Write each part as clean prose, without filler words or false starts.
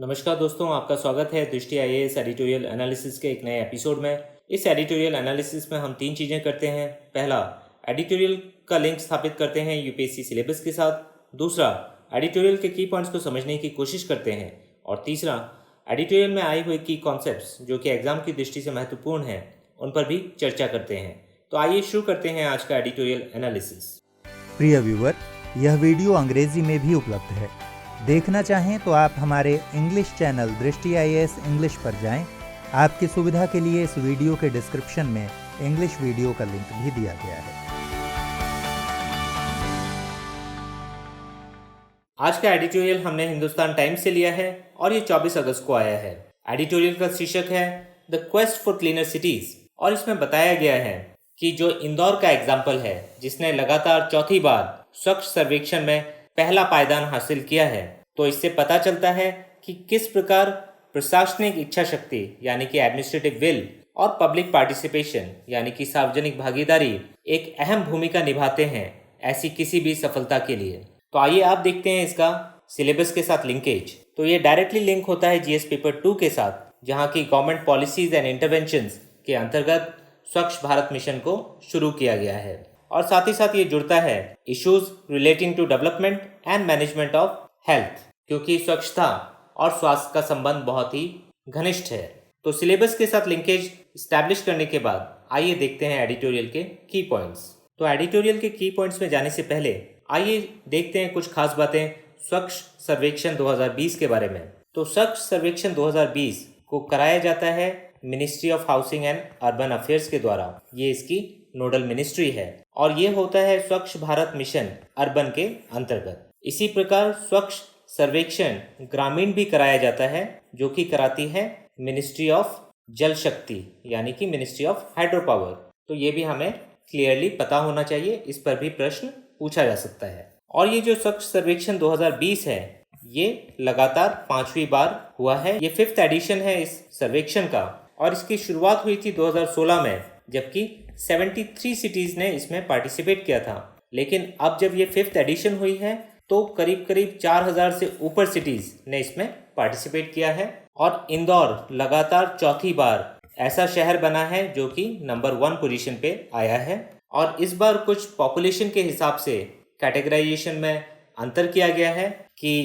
नमस्कार दोस्तों, आपका स्वागत है दृष्टि आईएएस एडिटोरियल एनालिसिस के एक नए एपिसोड में। इस एडिटोरियल एनालिसिस में हम 3 चीज़ें करते हैं। पहला, एडिटोरियल का लिंक स्थापित करते हैं यूपीएससी सिलेबस के साथ। दूसरा, एडिटोरियल के की पॉइंट्स को समझने की कोशिश करते हैं। और तीसरा, एडिटोरियल में आए हुए की कॉन्सेप्ट्स जो कि एग्जाम की दृष्टि से महत्वपूर्ण हैं, उन पर भी चर्चा करते हैं। तो आइए शुरू करते हैं आज का एडिटोरियल एनालिसिस। प्रिय व्यूअर, यह वीडियो अंग्रेजी में भी उपलब्ध है। देखना चाहें तो आप हमारे इंग्लिश चैनल दृष्टि आईएएस इंग्लिश पर जाएं। आपकी सुविधा के लिए इस वीडियो के डिस्क्रिप्शन में इंग्लिश वीडियो का लिंक भी दिया गया है। आज का एडिटोरियल हमने हिंदुस्तान टाइम्स से लिया है और ये 24 अगस्त को आया है। एडिटोरियल का शीर्षक है the quest for cleaner cities और इसमें बताया गया है कि जो इंदौर का एग्जाम्पल है, जिसने लगातार चौथी बार स्वच्छ सर्वेक्षण में पहला पायदान हासिल किया है, तो इससे पता चलता है कि किस प्रकार प्रशासनिक इच्छा शक्ति यानी कि एडमिनिस्ट्रेटिव विल और पब्लिक पार्टिसिपेशन यानी कि सार्वजनिक भागीदारी एक अहम भूमिका निभाते हैं ऐसी किसी भी सफलता के लिए। तो आइए आप देखते हैं इसका सिलेबस के साथ लिंकेज। तो ये डायरेक्टली लिंक होता है जीएस पेपर 2 के साथ, जहाँ की गवर्नमेंट पॉलिसीज एंड इंटरवेंशंस के अंतर्गत स्वच्छ भारत मिशन को शुरू किया गया है। और साथ ही साथ ये जुड़ता है issues relating to development and management of health, क्योंकि स्वच्छता और स्वास्थ्य का संबंध बहुत ही घनिष्ठ है। तो सिलेबस के साथ लिंकेज स्टैब्लिश करने के बाद आइए देखते हैं एडिटोरियल के की पॉइंट्स। तो एडिटोरियल के की पॉइंट्स में जाने से पहले आइए देखते हैं कुछ खास बातें स्वच्छ सर्वेक्षण 2020 के बारे में। तो स्वच्छ सर्वेक्षण 2020 को कराया जाता है ministry of housing and urban affairs के द्वारा। ये इसकी नोडल मिनिस्ट्री है और ये होता है स्वच्छ भारत मिशन अर्बन के अंतर्गत। इसी प्रकार स्वच्छ सर्वेक्षण ग्रामीण भी कराया जाता है, जो कि कराती है मिनिस्ट्री ऑफ जल शक्ति यानी कि मिनिस्ट्री ऑफ हाइड्रो पावर। तो ये भी हमें क्लियरली पता होना चाहिए, इस पर भी प्रश्न पूछा जा सकता है। और ये जो स्वच्छ सर्वेक्षण 2020 है, ये लगातार 5वीं बार हुआ है। ये 5th एडिशन है इस सर्वेक्षण का और इसकी शुरुआत हुई थी 2016 में, जबकि 73 सिटीज ने इसमें पार्टिसिपेट किया था। लेकिन अब जब ये 5th एडिशन हुई है तो करीब 4000 से ऊपर सिटीज ने इसमें पार्टिसिपेट किया है। और इंदौर लगातार चौथी बार ऐसा शहर बना है जो कि नंबर 1 पोजीशन पे आया है। और इस बार कुछ पॉपुलेशन के हिसाब से कैटेगराइजेशन में अंतर किया गया है कि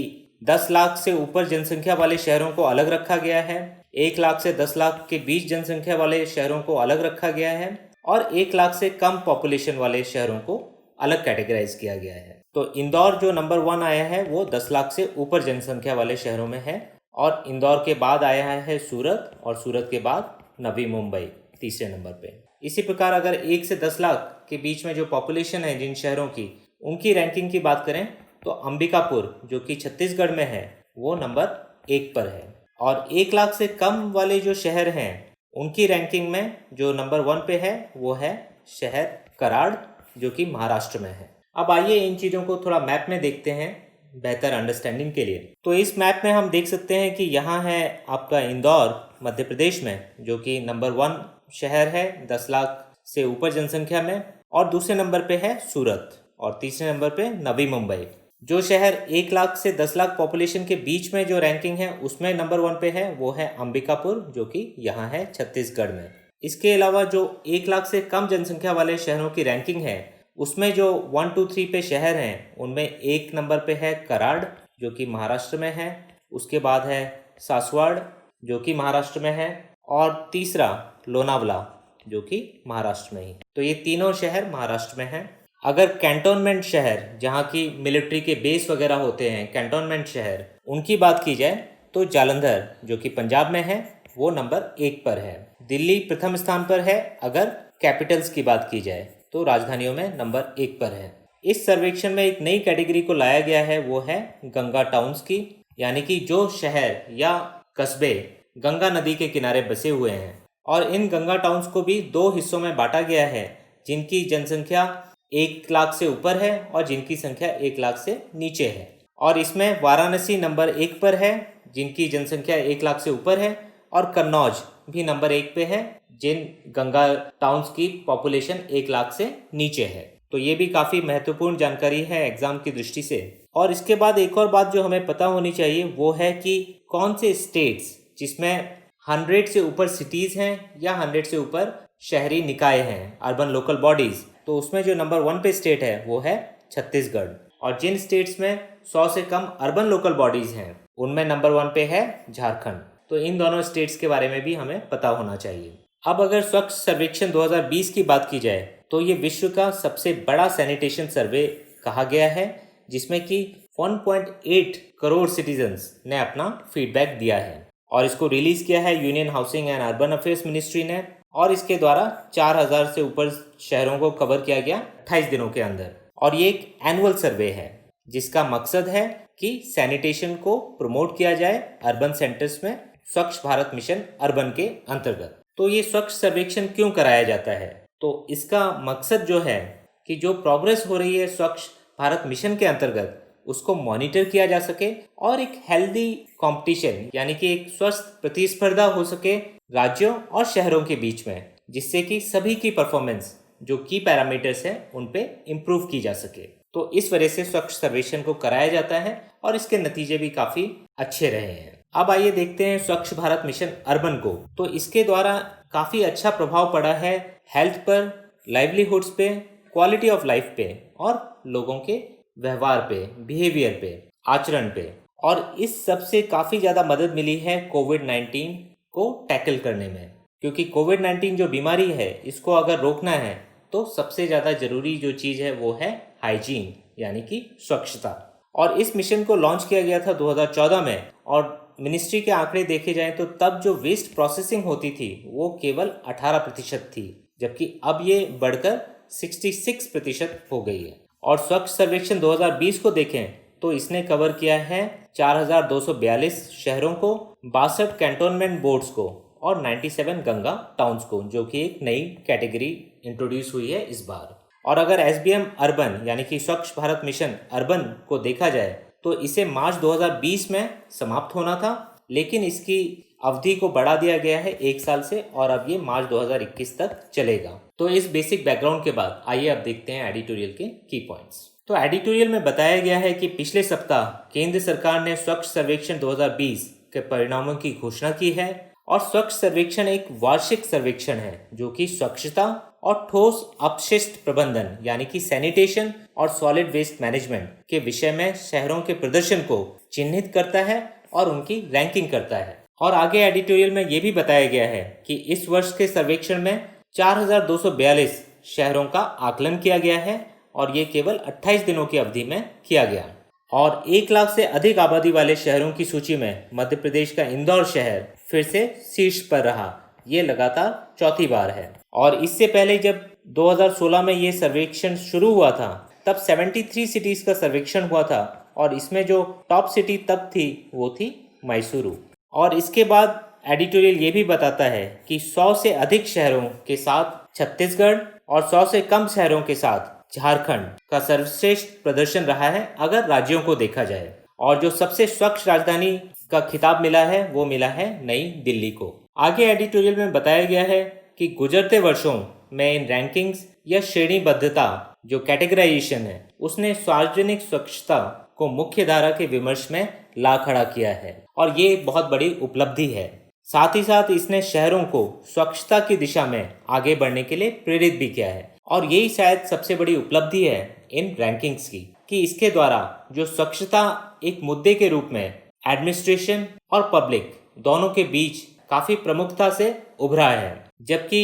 10 लाख से ऊपर जनसंख्या वाले शहरों को अलग रखा गया है, 1 लाख से 10 लाख के बीच जनसंख्या वाले शहरों को अलग रखा गया है और 1 लाख से कम पॉपुलेशन वाले शहरों को अलग कैटेगराइज किया गया है। तो इंदौर जो नंबर 1 आया है वो 10 लाख से ऊपर जनसंख्या वाले शहरों में है। और इंदौर के बाद आया है सूरत और सूरत के बाद नवी मुंबई तीसरे नंबर पे। इसी प्रकार अगर 1 से 10 लाख के बीच में जो पॉपुलेशन है जिन शहरों की, उनकी रैंकिंग की बात करें तो अंबिकापुर जो कि छत्तीसगढ़ में है वो नंबर 1 पर है। और 1 लाख से कम वाले जो शहर हैं उनकी रैंकिंग में जो नंबर 1 पे है वो है शहर कराड़ जो कि महाराष्ट्र में है। अब आइए इन चीज़ों को थोड़ा मैप में देखते हैं बेहतर अंडरस्टैंडिंग के लिए। तो इस मैप में हम देख सकते हैं कि यहाँ है आपका इंदौर मध्य प्रदेश में, जो कि नंबर 1 शहर है 10 लाख से ऊपर जनसंख्या में। और दूसरे नंबर पे है सूरत और तीसरे नंबर पे नवी मुंबई। जो शहर 1 लाख से 10 लाख पॉपुलेशन के बीच में जो रैंकिंग है उसमें नंबर 1 पे है वो है अंबिकापुर, जो कि यहाँ है छत्तीसगढ़ में। इसके अलावा जो 1 लाख से कम जनसंख्या वाले शहरों की रैंकिंग है उसमें जो 1, 2, 3 पे शहर हैं उनमें 1 नंबर पे है कराड़ जो कि महाराष्ट्र में है, उसके बाद है सासवाड़ जो कि महाराष्ट्र में है और तीसरा लोनावला जो कि महाराष्ट्र में ही। तो ये तीनों शहर महाराष्ट्र में हैं। अगर कैंटोनमेंट शहर जहाँ की मिलिट्री के बेस वगैरह होते हैं, कैंटोनमेंट शहर, उनकी बात की जाए तो जालंधर जो कि पंजाब में है वो नंबर 1 पर है। दिल्ली प्रथम स्थान पर है। अगर कैपिटल्स की बात की जाए तो राजधानियों में नंबर 1 पर है। इस सर्वेक्षण में एक नई कैटेगरी को लाया गया है, वो है गंगा टाउन्स की, यानी कि जो शहर या कस्बे गंगा नदी के किनारे बसे हुए हैं। और इन गंगा टाउन्स को भी 2 हिस्सों में बांटा गया है, जिनकी जनसंख्या 1 लाख से ऊपर है और जिनकी संख्या 1 लाख से नीचे है। और इसमें वाराणसी नंबर 1 पर है जिनकी जनसंख्या 1 लाख से ऊपर है, और कन्नौज भी नंबर 1 पे है जिन गंगा टाउन्स की पॉपुलेशन 1 लाख से नीचे है। तो ये भी काफ़ी महत्वपूर्ण जानकारी है एग्जाम की दृष्टि से। और इसके बाद एक और बात जो हमें पता होनी चाहिए वो है कि कौन से स्टेट्स जिसमें 100 से ऊपर सिटीज़ हैं या 100 से ऊपर शहरी निकाय हैं, अर्बन लोकल बॉडीज़, तो उसमें जो नंबर 1 पे स्टेट है वो है छत्तीसगढ़। और जिन स्टेट्स में 100 से कम अर्बन लोकल बॉडीज़ हैं उनमें नंबर 1 पे है झारखंड। तो इन दोनों स्टेट्स के बारे में भी हमें पता होना चाहिए। अब अगर स्वच्छ सर्वेक्षण 2020 की बात की जाए तो ये विश्व का सबसे बड़ा सैनिटेशन सर्वे कहा गया है, जिसमें कि 1.8 करोड़ सिटीजन्स ने अपना फीडबैक दिया है और इसको रिलीज किया है union housing and urban affairs ministry ने। और इसके द्वारा 4000 से ऊपर शहरों को कवर किया गया 28 दिनों के अंदर। और ये एक एनुअल सर्वे है जिसका मकसद है कि सैनिटेशन को प्रमोट किया जाए अर्बन सेंटर्स में स्वच्छ भारत मिशन अर्बन के अंतर्गत। तो ये स्वच्छ सर्वेक्षण क्यों कराया जाता है? तो इसका मकसद जो है कि जो प्रोग्रेस हो रही है स्वच्छ भारत मिशन के अंतर्गत उसको मॉनिटर किया जा सके और एक हेल्दी कंपटीशन यानी कि एक स्वस्थ प्रतिस्पर्धा हो सके राज्यों और शहरों के बीच में, जिससे कि सभी की परफॉर्मेंस जो की पैरामीटर्स हैं उन पे इम्प्रूव की जा सके। तो इस वजह से स्वच्छ सर्वेक्षण को कराया जाता है और इसके नतीजे भी काफ़ी अच्छे रहे हैं। अब आइए देखते हैं स्वच्छ भारत मिशन अर्बन को। तो इसके द्वारा काफ़ी अच्छा प्रभाव पड़ा है हेल्थ पर, लाइवलीहुड्स पे, क्वालिटी ऑफ लाइफ पे और लोगों के व्यवहार पे, बिहेवियर पे, आचरण पे। और इस सब से काफ़ी ज़्यादा मदद मिली है कोविड-19 को टैकल करने में, क्योंकि कोविड-19 जो बीमारी है इसको अगर रोकना है तो सबसे ज़्यादा ज़रूरी जो चीज़ है वो है हाइजीन यानी कि स्वच्छता। और इस मिशन को लॉन्च किया गया था 2014 में और मिनिस्ट्री के आंकड़े देखे जाएं तो तब जो वेस्ट प्रोसेसिंग होती थी वो केवल 18% थी, जबकि अब ये बढ़कर 66% हो गई है। और स्वच्छ सर्वेक्षण 2020 को देखें तो इसने कवर किया है 4242 शहरों को, 62 कैंटोनमेंट बोर्ड्स को और 97 गंगा टाउन्स को, जो कि एक नई कैटेगरी इंट्रोड्यूस हुई है इस बार। और अगर SBM अर्बन यानी कि स्वच्छ भारत मिशन अर्बन को देखा जाए तो इसे मार्च 2020 में समाप्त होना था, लेकिन इसकी अवधि को बढ़ा दिया गया है 1 साल से और अब ये मार्च 2021 तक चलेगा। तो इस बेसिक बैकग्राउंड के बाद आइए अब देखते हैं एडिटोरियल के की पॉइंट्स। तो एडिटोरियल में बताया गया है कि पिछले सप्ताह केंद्र सरकार ने स्वच्छ सर्वेक्षण 2020 के परिणामों की घोषणा की है। और स्वच्छ सर्वेक्षण एक वार्षिक सर्वेक्षण है जो कि स्वच्छता और ठोस अपशिष्ट प्रबंधन यानी कि सैनिटेशन और सॉलिड वेस्ट मैनेजमेंट के विषय में शहरों के प्रदर्शन को चिन्हित करता है और उनकी रैंकिंग करता है। और आगे एडिटोरियल में ये भी बताया गया है कि इस वर्ष के सर्वेक्षण में 4242 शहरों का आकलन किया गया है और ये केवल 28 दिनों की अवधि में किया गया। और 1 लाख से अधिक आबादी वाले शहरों की सूची में मध्य प्रदेश का इंदौर शहर फिर से शीर्ष पर रहा। ये लगातार चौथी बार है। और इससे पहले जब 2016 में ये सर्वेक्षण शुरू हुआ था तब 73 सिटीज़ का सर्वेक्षण हुआ था और इसमें जो टॉप सिटी तब थी वो थी मैसूरू। और इसके बाद एडिटोरियल ये भी बताता है कि 100 से अधिक शहरों के साथ छत्तीसगढ़ और 100 से कम शहरों के साथ झारखंड का सर्वश्रेष्ठ प्रदर्शन रहा है अगर राज्यों को देखा जाए। और जो सबसे स्वच्छ राजधानी का खिताब मिला है वो मिला है नई दिल्ली को। आगे एडिटोरियल में बताया गया है कि गुजरते वर्षों में इन रैंकिंग्स या श्रेणीबद्धता जो कैटेगराइजेशन है उसने सार्वजनिक स्वच्छता को मुख्य धारा के विमर्श में ला खड़ा किया है और ये बहुत बड़ी उपलब्धि है। साथ ही साथ इसने शहरों को स्वच्छता की दिशा में आगे बढ़ने के लिए प्रेरित भी किया है। और यही शायद सबसे बड़ी उपलब्धि है इन रैंकिंग्स की कि इसके द्वारा जो स्वच्छता एक मुद्दे के रूप में एडमिनिस्ट्रेशन और पब्लिक दोनों के बीच काफ़ी प्रमुखता से उभरा है। जबकि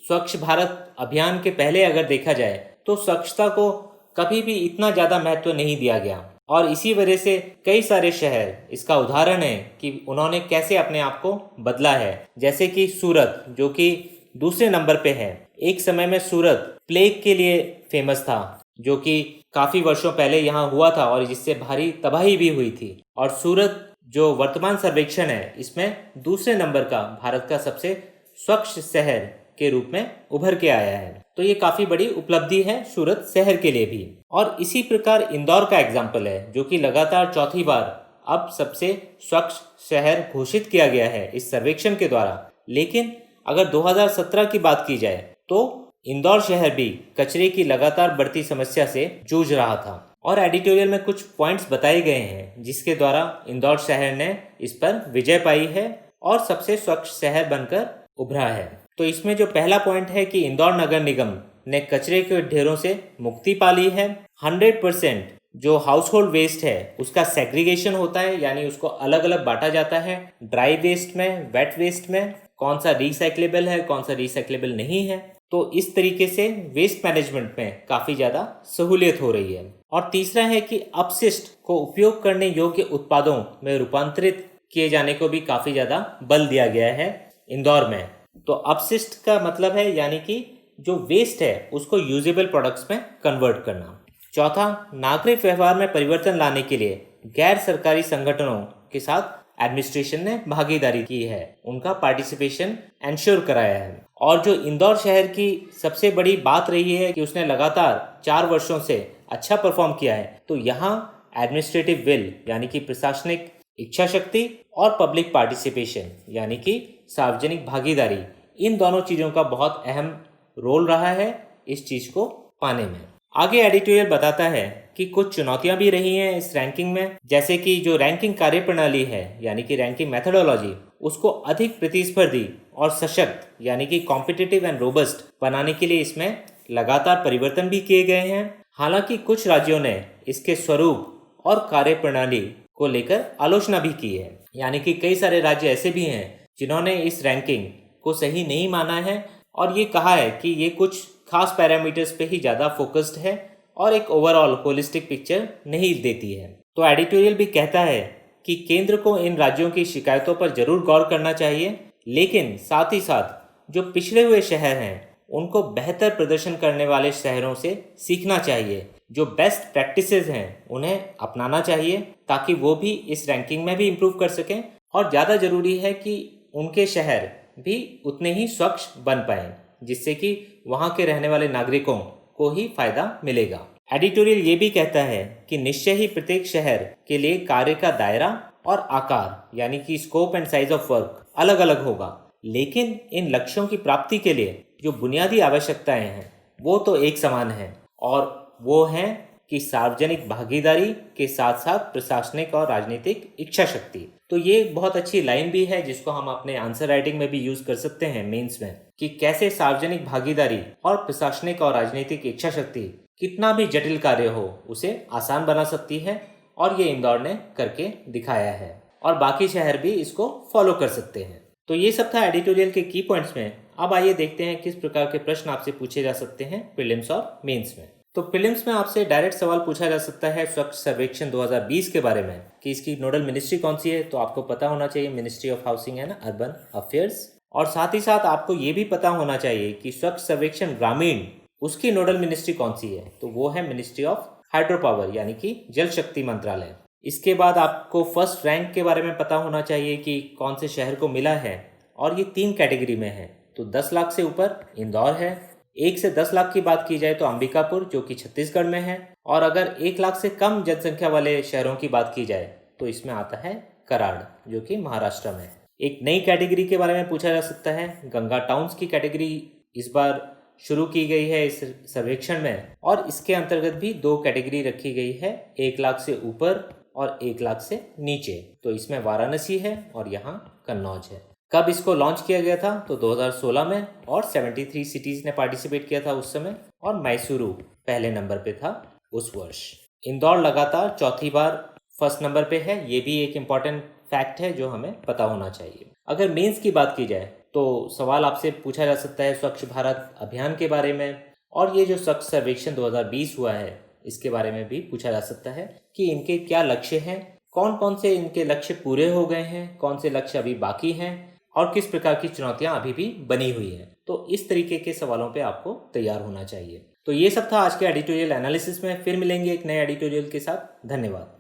स्वच्छ भारत अभियान के पहले अगर देखा जाए तो स्वच्छता को कभी भी इतना ज़्यादा महत्व नहीं दिया गया और इसी वजह से कई सारे शहर इसका उदाहरण है कि उन्होंने कैसे अपने आप को बदला है। जैसे कि सूरत जो कि दूसरे नंबर पे है। एक समय में सूरत प्लेग के लिए फेमस था जो कि काफ़ी वर्षों पहले यहाँ हुआ था और जिससे भारी तबाही भी हुई थी। और सूरत जो वर्तमान सर्वेक्षण है इसमें दूसरे नंबर का भारत का सबसे स्वच्छ शहर के रूप में उभर के आया है। तो ये काफ़ी बड़ी उपलब्धि है सूरत शहर के लिए भी। और इसी प्रकार इंदौर का एग्जाम्पल है जो कि लगातार चौथी बार अब सबसे स्वच्छ शहर घोषित किया गया है इस सर्वेक्षण के द्वारा। लेकिन अगर 2017 की बात की जाए तो इंदौर शहर भी कचरे की लगातार बढ़ती समस्या से जूझ रहा था और एडिटोरियल में कुछ पॉइंट्स बताए गए हैं जिसके द्वारा इंदौर शहर ने इस पर विजय पाई है और सबसे स्वच्छ शहर बनकर उभरा है। तो इसमें जो पहला पॉइंट है कि इंदौर नगर निगम ने कचरे के ढेरों से मुक्ति पा ली है। 100% जो हाउस होल्ड वेस्ट है उसका सेग्रीगेशन होता है, यानी उसको अलग अलग बांटा जाता है, ड्राई वेस्ट में, वेट वेस्ट में, कौन सा रिसाइक्लेबल है, कौन सा रिसाइक्लेबल नहीं है। तो इस तरीके से वेस्ट मैनेजमेंट में काफ़ी ज़्यादा सहूलियत हो रही है। और तीसरा है कि अपशिष्ट को उपयोग करने योग्य उत्पादों में रूपांतरित किए जाने को भी काफ़ी ज़्यादा बल दिया गया है इंदौर में। तो अपशिष्ट का मतलब है यानी कि जो वेस्ट है उसको यूजेबल प्रोडक्ट्स में कन्वर्ट करना। चौथा, नागरिक व्यवहार में परिवर्तन लाने के लिए गैर सरकारी संगठनों के साथ एडमिनिस्ट्रेशन ने भागीदारी की है, उनका पार्टिसिपेशन एंश्योर कराया है। और जो इंदौर शहर की सबसे बड़ी बात रही है कि उसने लगातार 4 वर्षों से अच्छा परफॉर्म किया है, तो यहाँ एडमिनिस्ट्रेटिव विल यानी कि प्रशासनिक इच्छा शक्ति और पब्लिक पार्टिसिपेशन यानी कि सार्वजनिक भागीदारी, इन दोनों चीज़ों का बहुत अहम रोल रहा है इस चीज़ को पाने में। आगे एडिटोरियल बताता है कि कुछ चुनौतियां भी रही हैं इस रैंकिंग में, जैसे कि जो रैंकिंग कार्यप्रणाली है यानी कि रैंकिंग मेथोडोलॉजी, उसको अधिक प्रतिस्पर्धी और सशक्त यानी कि कॉम्पिटिटिव एंड रोबस्ट बनाने के लिए इसमें लगातार परिवर्तन भी किए गए हैं। हालांकि कुछ राज्यों ने इसके स्वरूप और कार्यप्रणाली को लेकर आलोचना भी की है, यानी कि कई सारे राज्य ऐसे भी हैं जिन्होंने इस रैंकिंग को सही नहीं माना है और ये कहा है कि ये कुछ खास पैरामीटर्स पे ही ज़्यादा फोकस्ड है और एक ओवरऑल होलिस्टिक पिक्चर नहीं देती है। तो एडिटोरियल भी कहता है कि केंद्र को इन राज्यों की शिकायतों पर जरूर गौर करना चाहिए, लेकिन साथ ही साथ जो पिछड़े हुए शहर हैं उनको बेहतर प्रदर्शन करने वाले शहरों से सीखना चाहिए, जो बेस्ट प्रैक्टिसेस हैं उन्हें अपनाना चाहिए ताकि वो भी इस रैंकिंग में भी इम्प्रूव कर सकें। और ज़्यादा ज़रूरी है कि उनके शहर भी उतने ही स्वच्छ बन पाएं, जिससे कि वहाँ के रहने वाले नागरिकों को ही फायदा मिलेगा। एडिटोरियल ये भी कहता है कि निश्चय ही प्रत्येक शहर के लिए कार्य का दायरा और आकार यानी कि scope and size of work अलग अलग होगा, लेकिन इन लक्ष्यों की प्राप्ति के लिए जो बुनियादी आवश्यकताएं हैं वो तो एक समान हैं, और वो हैं कि सार्वजनिक भागीदारी के साथ साथ प्रशासनिक और राजनीतिक इच्छा शक्ति। तो ये बहुत अच्छी लाइन भी है जिसको हम अपने आंसर राइटिंग में भी यूज कर सकते हैं मेंस में, कि कैसे सार्वजनिक भागीदारी और प्रशासनिक और राजनीतिक इच्छा शक्ति कितना भी जटिल कार्य हो उसे आसान बना सकती है, और ये इंदौर ने करके दिखाया है और बाकी शहर भी इसको फॉलो कर सकते हैं। तो ये सब था एडिटोरियल के की पॉइंट्स में। अब आइए देखते हैं किस प्रकार के प्रश्न आपसे पूछे जा सकते हैं प्रीलिम्स और मेंस में। तो प्रीलिम्स में आपसे डायरेक्ट सवाल पूछा जा सकता है स्वच्छ सर्वेक्षण 2020 के बारे में कि इसकी नोडल मिनिस्ट्री कौन सी है। तो आपको पता होना चाहिए ministry of housing and urban affairs. और साथ ही साथ आपको ये भी पता होना चाहिए कि स्वच्छ सर्वेक्षण ग्रामीण उसकी नोडल मिनिस्ट्री कौन सी है, तो वो है मिनिस्ट्री ऑफ हाइड्रो पावर यानी कि जल शक्ति मंत्रालय। इसके बाद आपको फर्स्ट रैंक के बारे में पता होना चाहिए कि कौन से शहर को मिला है, और ये 3 कैटेगरी में है। तो 10 लाख से ऊपर इंदौर है, 1 से 10 लाख की बात की जाए तो अंबिकापुर जो कि छत्तीसगढ़ में है, और अगर 1 लाख से कम जनसंख्या वाले शहरों की बात की जाए तो इसमें आता है कराड़ जो कि महाराष्ट्र में है। एक नई कैटेगरी के बारे में पूछा जा सकता है, गंगा टाउन्स की कैटेगरी इस बार शुरू की गई है इस सर्वेक्षण में, और इसके अंतर्गत भी 2 कैटेगरी रखी गई है, 1 लाख से ऊपर और 1 लाख से नीचे। तो इसमें वाराणसी है और यहाँ कन्नौज है। कब इसको लॉन्च किया गया था, तो 2016 में, और 73 सिटीज ने पार्टिसिपेट किया था उस समय, और मैसूरू पहले नंबर पे था उस वर्ष। इंदौर लगातार चौथी बार फर्स्ट नंबर पे है, ये भी एक इम्पॉर्टेंट फैक्ट है जो हमें पता होना चाहिए। अगर मेंस की बात की जाए तो सवाल आपसे पूछा जा सकता है स्वच्छ भारत अभियान के बारे में, और ये जो स्वच्छ सर्वेक्षण 2020 हुआ है इसके बारे में भी पूछा जा सकता है कि इनके क्या लक्ष्य हैं, कौन कौन से इनके लक्ष्य पूरे हो गए हैं, कौन से लक्ष्य अभी बाकी हैं, और किस प्रकार की चुनौतियां अभी भी बनी हुई हैं। तो इस तरीके के सवालों पे आपको तैयार होना चाहिए। तो ये सब था आज के एडिटोरियल एनालिसिस में। फिर मिलेंगे एक नए एडिटोरियल के साथ। धन्यवाद।